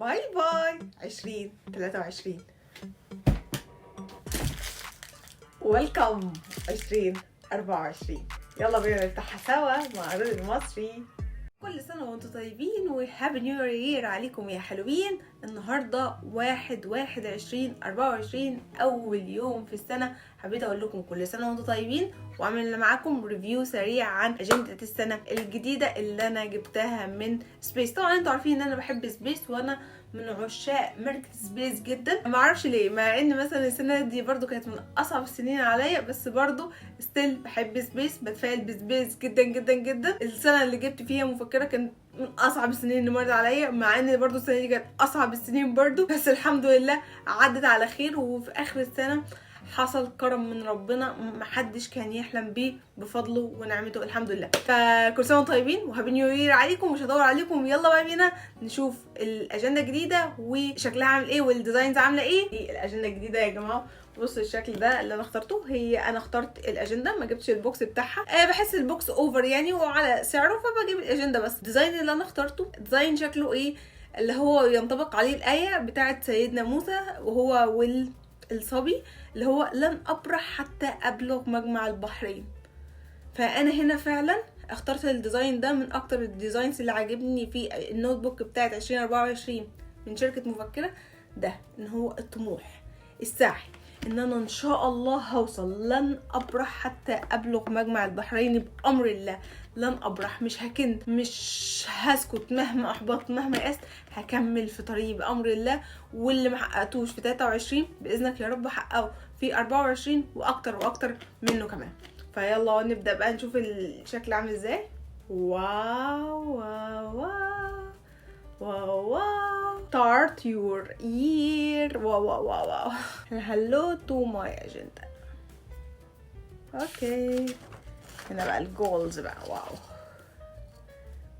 باي باي 2023. ويلكم 2024. يلا بينا نفتحها سوا مع رضا المصري. كل سنة وانتم طيبين وهابي نيو يير عليكم يا حلوين. النهاردة 1/1/2024 أول يوم في السنة. حبيت أقول لكم كل سنة وانتم طيبين وأعمل معاكم ريفيو سريع عن أجندة السنة الجديدة اللي أنا جبتها من سبيس. طبعا انتوا عارفين ان أنا بحب سبيس وأنا من عشاق ماركة سبيس جدا. معرفش ليه، مع ان مثلا السنة دي برضو كانت من أصعب السنين عليا، بس برضو ستيل بحب سبيس، بتفائل بسبيس جدا جدا جدا. السنة اللي جبت فيها مفكرة كانت من اصعب السنين اللي مرت عليا، مع ان برضو السنه دي كانت اصعب السنين برضو، بس الحمد لله عدت على خير. وفي اخر السنه حصل كرم من ربنا محدش كان يحلم بيه بفضله ونعمته، الحمد لله. فكل سنه وانتم طيبين وهابي نيو يير عليكم. مش هدور عليكم، يلا بقى بينا نشوف الاجنده الجديده وشكلها عامل ايه والديزاينز عامله ايه. الاجنده الجديده يا جماعه، بص الشكل ده اللي انا اخترته. انا اخترت الاجنده، ما جبتش البوكس بتاعها. بحس البوكس اوفر يعني وعلى سعره، فبجيب الاجنده بس. الديزاين اللي انا اخترته ديزاين شكله ايه، اللي هو ينطبق عليه الايه بتاعه سيدنا موسى وهو والصبي، اللي هو لن ابرح حتى ابلغ مجمع البحرين. فانا هنا فعلا اخترت الديزاين ده من اكتر الديزاينز اللي عاجبني في النوت بوك بتاعه 2024 من شركه مفكره. ده ان هو الطموح، السعي، ان انا ان شاء الله هوصل. لن ابرح حتى ابلغ مجمع البحرين بامر الله. لن ابرح، مش هكن، مش هسكت مهما احبطت مهما يأست، هكمل في طريقي بامر الله. واللي ما حققتوش في 23 باذنك يا رب احققه في 24 واكتر واكتر منه كمان. فيلا نبدا بقى نشوف الشكل عامل ازاي. واو واو واو واو واو. Start your year. واو واو واو واو. Hello to my agenda. اوكي، هنا بقى الجولز بقى. واو،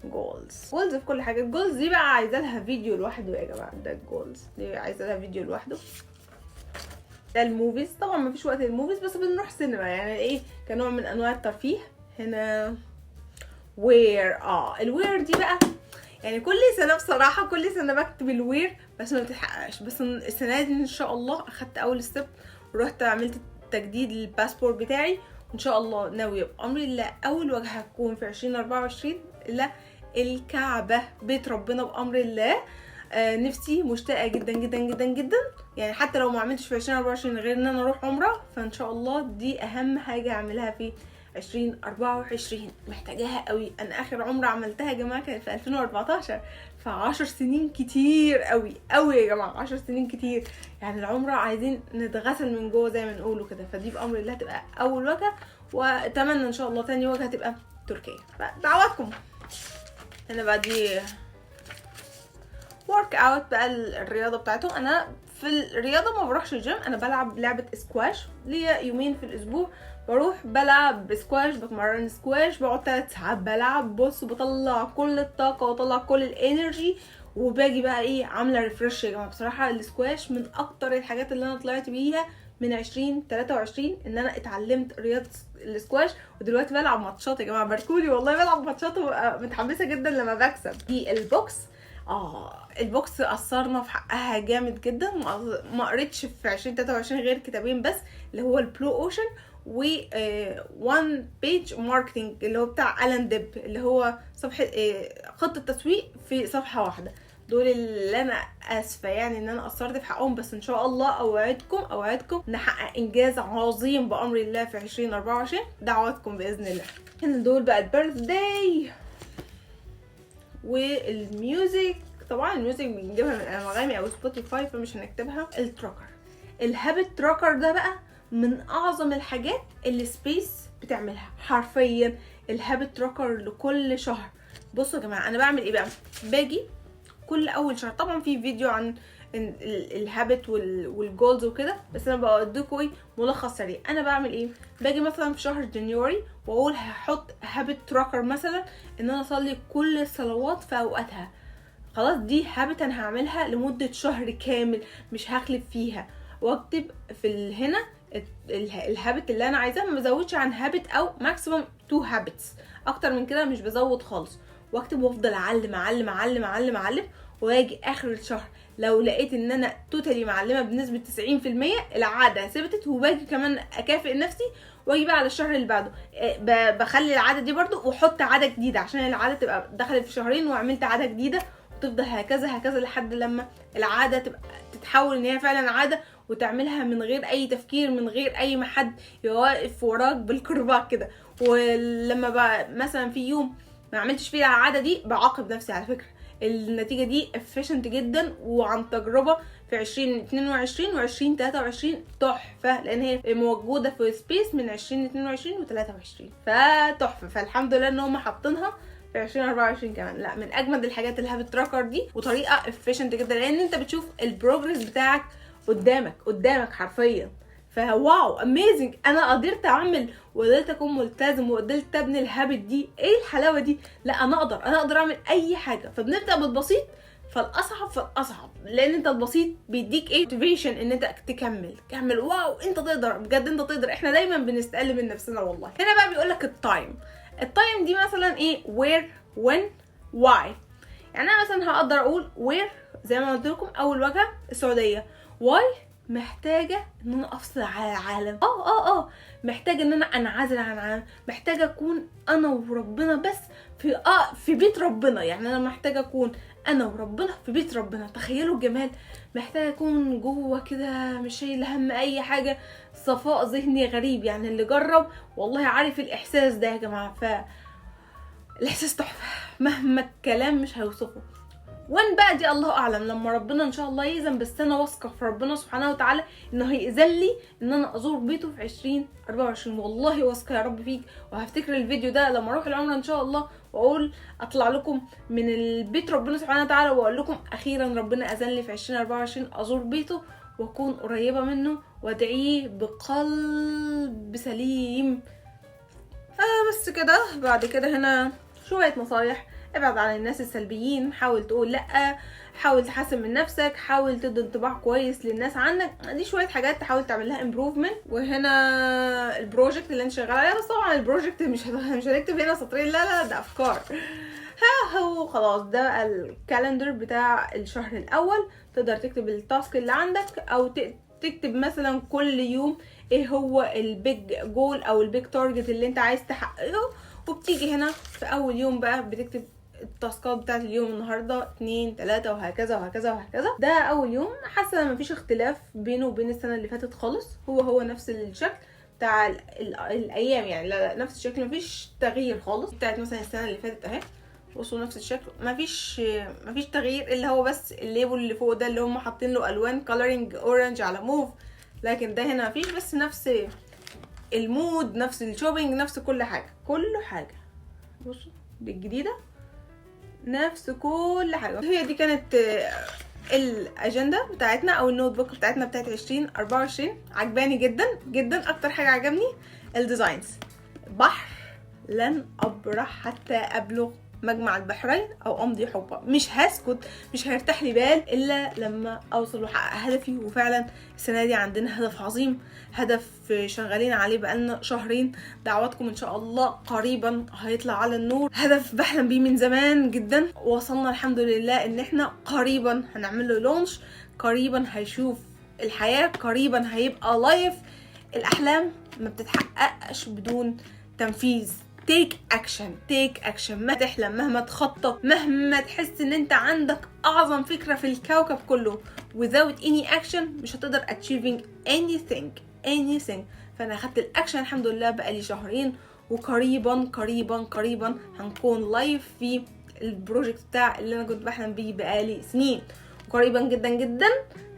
جولز في كل حاجه. الجولز دي بقى عايزه لها فيديو لوحده يا جماعه. ده الجولز دي عايزه لها فيديو لوحده. ده الموفيز، طبعا ما فيش وقت للموفيز بس بنروح سينما يعني ايه كنوع من انواع الترفيه. هنا وير. الوير دي بقى يعني كل سنه بصراحه، كل سنه بكتب الوير بس ما بتتحققش. بس السنه دي ان شاء الله اخدت اول ستيب ورحت عملت تجديد للباسبور بتاعي، وان شاء الله ناويه بامر الله اول وجهه هتكون في 2024 الى الكعبه، بيت ربنا بامر الله. نفسي مشتاقه جدا جدا جدا جدا يعني، حتى لو ما عملتش في 2024 غير ان انا اروح عمره، فان شاء الله دي اهم حاجه اعملها في 2024. محتاجاها قوي. انا اخر عمره عملتها يا جماعه كانت في 2014، ف10 سنين كتير قوي قوي يا جماعه، 10 سنين كتير يعني. العمره عايزين نتغسل من جوه زي ما نقوله كده. فدي بامر الله تبقى اول وجهه، واتمنى ان شاء الله تاني وجهه تبقى تركيا. دعواتكم. هنا بقى دي ورك اوت بقى، الرياضه بتاعتهم. انا في الرياضه ما بروحش الجيم، انا بلعب لعبه سكواش ليا يومين في الاسبوع. بروح بلعب سكواش، بتمرن سكواش، بقعد 3 ساعات بلعب. بص بطلع كل الطاقه وطلع كل الانرجي، وباجي بقى ايه عامله ريفرش يا جماعه. بصراحه السكواش من اكتر الحاجات اللي انا طلعت بيها من 2023، ان انا اتعلمت رياضه السكواش ودلوقتي بلعب ماتشات يا جماعه. باركولي والله بلعب ماتشات وببقى متحمسه جدا لما بكسب. دي البوكس. البوكس اثرنا في حقها جامد جدا. ما قريتش في 2023 غير كتابين بس، اللي هو البلو اوشن و وان بيج ماركتنج اللي هو بتاع ألان ديب، اللي هو صفحه خطه تسويق في صفحه واحده. دول اللي انا اسفه يعني ان انا قصرت في حقهم، بس ان شاء الله اوعدكم نحقق انجاز عظيم بامر الله في 2024. دعواتكم باذن الله. هنا دول بقى البيرث داي والميوزك. طبعا الميوزك بنجيبها من انغامي او سبوتيفاي فمش هنكتبها. التراكر، الهابت تراكر ده بقى من اعظم الحاجات اللي سبيس بتعملها حرفيا. الهابت تراكر لكل شهر. بصوا يا جماعه انا بعمل ايه بقى. باجي كل اول شهر، طبعا في فيديو عن الهابت والجولز وكده، بس انا بوديكوا ايه ملخص سريع. انا بعمل ايه، باجي مثلا في شهر جانيوري واقول هحط هابت تراكر مثلا ان انا اصلي كل الصلوات في اوقاتها. خلاص دي هابت انا هعملها لمده شهر كامل مش هخلف فيها، واكتب في هنا الهابت اللي انا عايزاه. ما بزودش عن هابت او ماكسيمم 2 هابتس، اكتر من كده مش بزود خالص. واكتب وافضل اعلم اعلم اعلم اعلم اعلم، واجي اخر الشهر لو لقيت ان انا توتالي معلمه بنسبه 90% العاده ثبتت، وباجي كمان اكافئ نفسي واجي بقى على الشهر اللي بعده بخلي العاده دي برده واحط عاده جديده عشان العاده تبقى دخلت في شهرين وعملت عاده جديده، وتفضل هكذا هكذا لحد لما العاده تبقى تتحول ان هي فعلا عاده وتعملها من غير اي تفكير، من غير اي ما حد يوقف وراك بالكرباج كده. ولما بقى مثلا في يوم ما عملتش فيه العاده دي بعاقب نفسي. على فكره النتيجه دي efficient جدا وعن تجربه في 2022 و 2023 تحفه، لان هي موجوده في سبيس من 2022 و 23 فتحفه. فالحمد لله ان هم حاطينها في 2024 كمان. لا من اجمد الحاجات الهابت تراكر دي، وطريقه efficient جدا لان انت بتشوف البروجرس بتاعك قدامك حرفيا. فواو اميزنج، انا قدرت اعمل وقدرت اكون ملتزم وقدرت ابني الهابت دي. ايه الحلاوه دي؟ لا انا اقدر اعمل اي حاجه. فبنبدا بالبسيط فالاصعب لان انت البسيط بيديك ايه موتيفيشن ان انت تكمل. واو انت تقدر، بجد انت تقدر. احنا دايما بنستقل من نفسنا والله. هنا بقى بيقول لك التايم دي مثلا ايه؟ where when why. يعني انا مثلا هقدر اقول where زي ما قلت لكم اول واجهه السعوديه. why محتاجه ان انا افصل على العالم. محتاجه ان انا انعزل عن العالم، محتاجه اكون انا وربنا بس في بيت ربنا. يعني انا محتاجه اكون انا وربنا في بيت ربنا. تخيلوا الجمال. محتاجه اكون جوه كده مش شايل هم اي حاجه، صفاء ذهني غريب. يعني اللي جرب والله عارف الاحساس ده يا جماعه. الاحساس تحفه مهما الكلام مش هيوصفه. وين بقى دي الله اعلم لما ربنا ان شاء الله يأذن، بس انا واثقه في ربنا سبحانه وتعالى انه هيأذن لي ان انا ازور بيته في 2024. والله واثقه يا رب فيك. وهفتكر الفيديو ده لما اروح العمره ان شاء الله واقول اطلع لكم من البيت ربنا سبحانه وتعالى واقول لكم اخيرا ربنا اذن لي في 2024 ازور بيته واكون قريبه منه وادعيه بقلب سليم. بس كده. بعد كده هنا شويه نصايح. ابعد عن الناس السلبيين، حاول تقول لا، حاول تحسن من نفسك، حاول تدي انطباع كويس للناس عنك. دي شويه حاجات تحاول تعمل لها امبروفمنت. وهنا البروجكت اللي انت شغال عليها، بس طبعا البروجكت مش هنكتب هنا سطرين، لا ده افكار. هو خلاص ده بقى الكالندر بتاع الشهر الاول. تقدر تكتب التاسك اللي عندك او تكتب مثلا كل يوم ايه هو البيج جول او البيج تارجت اللي انت عايز تحققه، وبتيجي هنا في اول يوم بقى بتكتب التاسكات بتاعت اليوم النهارده 2 3 وهكذا وهكذا وهكذا. ده اول يوم. حاسه ان مفيش اختلاف بينه وبين السنه اللي فاتت خالص. هو نفس الشكل بتاع الايام. يعني لا نفس الشكل، مفيش تغيير خالص. بتاعت مثلا السنه اللي فاتت اهي بصوا نفس الشكل، مفيش تغيير اللي هو بس الليبل اللي فوق ده اللي هم حاطين له الوان كولرنج اورنج على موف. لكن ده هنا مفيش، بس نفس المود، نفس الشوبينج، نفس كل حاجه. بصوا بالجديده نفس كل حاجه. هي دي كانت الاجنده بتاعتنا او النوت بوك بتاعتنا بتاعت 2024. عجباني جدا جدا. اكتر حاجه عجبني الديزاينز. بحر لن ابرح حتى ابلغ مجمع البحرين او امضي حقبه. مش هسكت، مش هيرتاح لي بال الا لما اوصل واحقق هدفي. وفعلا السنه دي عندنا هدف عظيم، هدف شغالين عليه بقالنا شهرين. دعواتكم ان شاء الله قريبا هيطلع على النور. هدف بحلم بيه من زمان جدا، وصلنا الحمد لله ان احنا قريبا هنعمل له لونش، قريبا هيشوف الحياه، قريبا هيبقى لايف. الاحلام ما بتتحققش بدون تنفيذ. تيك اكشن. ما تحلم، مهما تخطط، مهما تحس ان انت عندك اعظم فكرة في الكوكب كله، without any action مش هتقدر achieving anything. فانا اخدت الاكشن الحمد لله بقالي شهرين، وقريبا هنكون لايف في البروجكت بتاع اللي انا كنت بحلم بيه بقالي سنين. قريبا جدا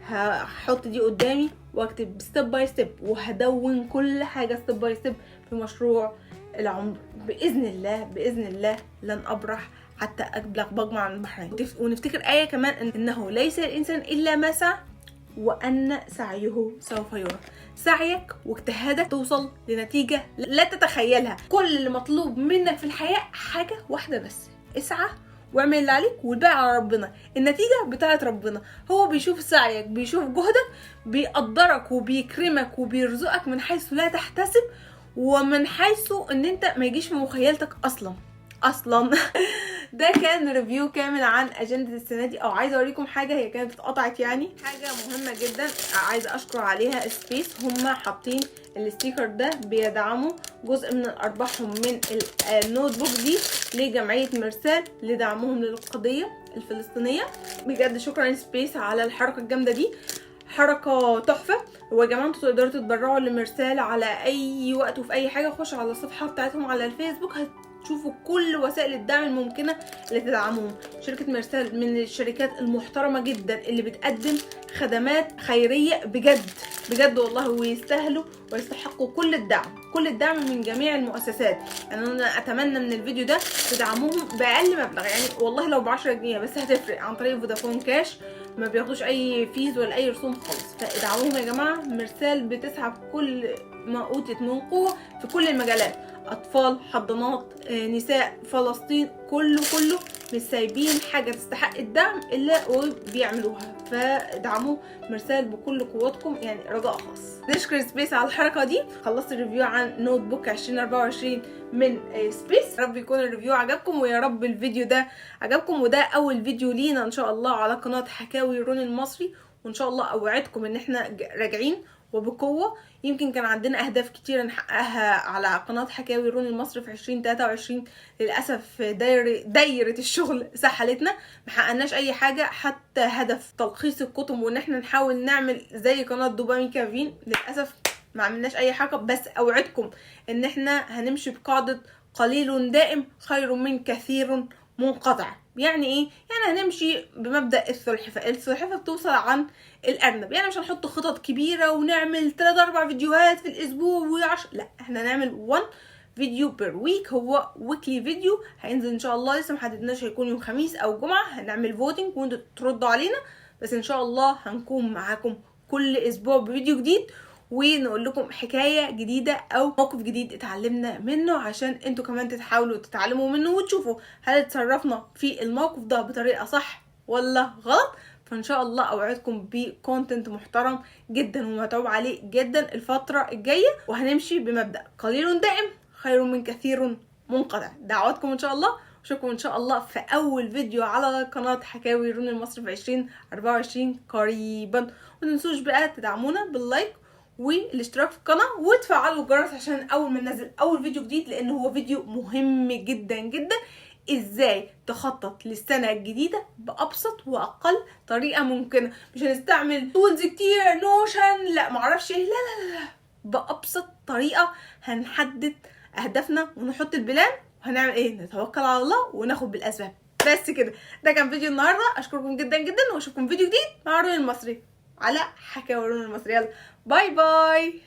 هحط دي قدامي واكتب ستيب باي ستيب، وهدون كل حاجة ستيب باي ستيب في مشروع العمر باذن الله. لن ابرح حتى ابلغ مجمع البحرين. ونفتكر آية كمان انه ليس الانسان الا ما سعى وان سعيه سوف يرى. سعيك واجتهادك توصل لنتيجة لا تتخيلها. كل اللي مطلوب منك في الحياة حاجة واحدة بس، اسعى واعمل اللي عليك والباقي على ربنا. النتيجة بتاعت ربنا. هو بيشوف سعيك، بيشوف جهدك، بيقدرك وبيكرمك وبيرزقك من حيث لا تحتسب، ومن حيث ان انت ما يجيش في مخيلتك اصلا. اصلا. ده كان ريفيو كامل عن اجندة السنة دي، او عايزة اوريكم حاجة هي كانت اتقطعت يعني، حاجة مهمة جدا عايزة اشكر عليها سبيس. هما حاطين الستيكر ده بيدعموا جزء من ارباحهم من النوت بوك دي لجمعية مرسال لدعمهم للقضية الفلسطينية. بجد شكرا سبيس على الحركة الجامدة دي، حركة تحفة. ويا جماعة انتوا تقدروا تتبرعوا لمرسال على اي وقت وفي اي حاجة. خشوا على الصفحة بتاعتهم على الفيسبوك هتشوفوا كل وسائل الدعم الممكنة اللي تدعمهم. شركة مرسال من الشركات المحترمة جدا اللي بتقدم خدمات خيرية بجد بجد والله، ويستاهلوا ويستحقوا كل الدعم من جميع المؤسسات. يعني انا اتمنى من الفيديو ده تدعموهم باقل مبلغ، يعني والله لو ب10 جنيه بس هتفرق، عن طريق فودافون كاش، ما بياخدوش اي فيز ولا اي رسوم خالص. فادعموهم يا جماعه. مرسال بتسعى بكل ما اوتت من قوه في كل المجالات، اطفال، حضانات، نساء، فلسطين، كله مش سايبين حاجه تستحق الدعم الا وبيعملوها. فادعموا مرسال بكل قوتكم، يعني رجاء خاص. نشكر سبيس على الحركه دي. خلصت الريفيو عن نوت بوك 2024 من سبيس. رب يكون الريفيو عجبكم، ويا رب الفيديو ده عجبكم. وده اول فيديو لينا ان شاء الله على قناه حكاوي رون المصري، وان شاء الله اوعدكم ان احنا راجعين وبقوه. يمكن كان عندنا اهداف كتيره نحققها على قناه حكاوي رون المصري في 2023، للاسف دايره الشغل سحلتنا، ما حققناش اي حاجه. حتى هدف تلخيص الكتب وان احنا نحاول نعمل زي قناه دوبامين كافين، للاسف ما عملناش اي حاجه. بس اوعدكم ان احنا هنمشي بقاعده قليل دائم خير من كثير منقطع. يعني ايه؟ يعني هنمشي بمبدأ السلحفة بتوصل عن الارنب. يعني مش هنحط خطط كبيرة ونعمل 3-4 فيديوهات في الاسبوع لا، احنا نعمل 1 فيديو بير ويك. هو ويكلي فيديو هينزل ان شاء الله، لسه محددناش هيكون يوم خميس او جمعة. هنعمل فوتنج وانتوا تردوا علينا، بس ان شاء الله هنكون معاكم كل اسبوع بفيديو جديد، ونقول لكم حكاية جديدة او موقف جديد اتعلمنا منه، عشان انتوا كمان تحاولوا تتعلموا منه وتشوفوا هل اتصرفنا في الموقف ده بطريقة صح ولا غلط. فان شاء الله اوعدكم بكونتنت محترم جدا ومتعوب عليه جدا الفترة الجاية، وهنمشي بمبدأ قليل دائم خير من كثير منقطع. دعواتكم ان شاء الله، واشوفكم ان شاء الله في اول فيديو على قناة حكاوي رون المصري في 2024 قريبا. ومتنسوش بقى تدعمونا باللايك والاشتراك في القناه وتفعلوا الجرس عشان اول ما ننزل اول فيديو جديد، لان هو فيديو مهم جدا ازاي تخطط للسنه الجديده بابسط واقل طريقه ممكنه. مش هنستعمل تولز كتير، نوشن، لا معرفش ايه، لا بابسط طريقه هنحدد اهدافنا ونحط البلان وهنعمل ايه، نتوكل على الله وناخد بالاسباب. بس كده، ده كان فيديو النهارده. اشكركم جدا واشوفكم فيديو جديد مع رون المصري على حكاوي رون المصري. يلا باي باي.